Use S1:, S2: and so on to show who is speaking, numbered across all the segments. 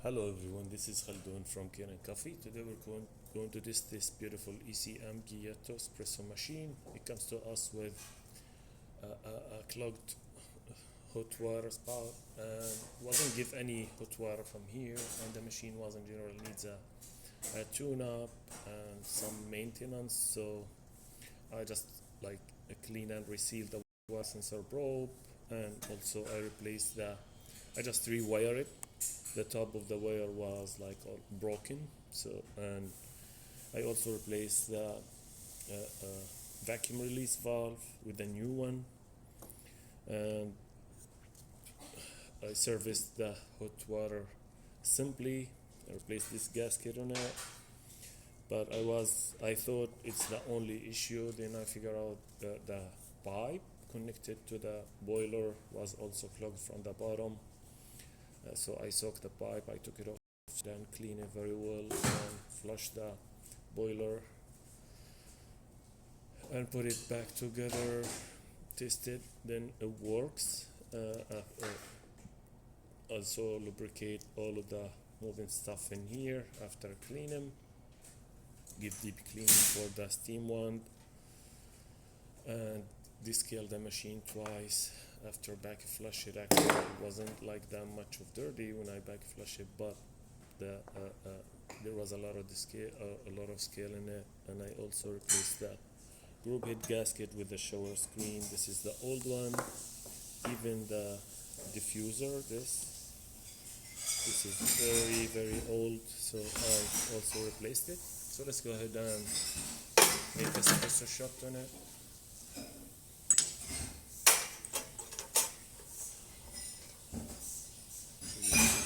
S1: Hello everyone, this is Khaldun from Kanen Coffee. Today we're going to test this beautiful ECM Giotto Espresso machine. It comes to us with a clogged hot water spout and wasn't give any hot water from here, and the machine wasn't generally needs a tune-up and some maintenance. So I just like clean and reseal the water sensor probe, and also I just rewire it. The top of the wire was like all broken, so, and I also replaced the vacuum release valve with a new one, and I serviced the hot water simply. I replaced this gasket on it, but I thought it's the only issue. Then I figured out the pipe connected to the boiler was also clogged from the bottom. So I soaked the pipe, I took it off, then cleaned it very well, and flushed the boiler and put it back together, tested, then it works. Also lubricate all of the moving stuff in here after cleaning. Give deep cleaning for the steam wand, and descale the machine twice. After back flush it, actually it wasn't like that much of dirty when I back flush it, but there was a lot of scale in it. And I also replaced the group head gasket with the shower screen. This is the old one. Even the diffuser, this is very old, so I also replaced it. So let's go ahead and make a espresso shot on it.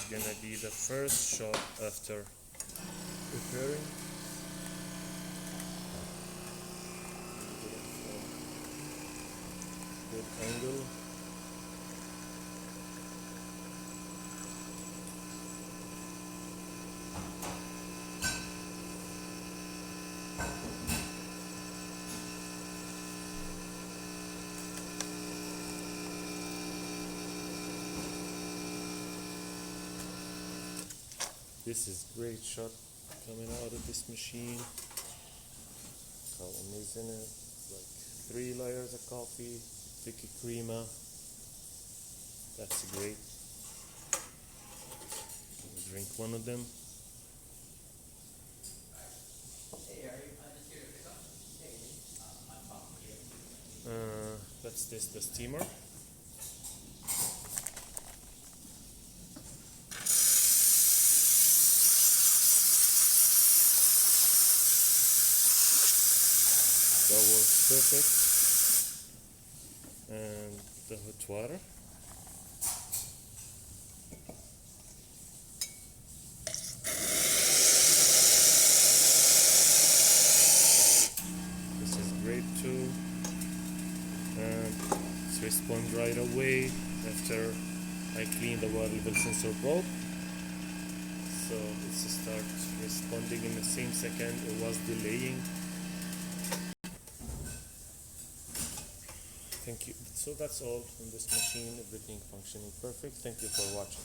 S1: Gonna be the first shot after preparing. Good angle. This is great shot coming out of this machine. How amazing it is. Like 3 layers of coffee, thick crema. That's great. I'll drink one of them. Let's test the steamer. That works perfect. And the hot water. This is great too. And it's responds right away after I clean the water level sensor probe. So it's start responding in the same second. It was delaying. Thank you. So that's all on this machine. Everything functioning perfect. Thank you for watching.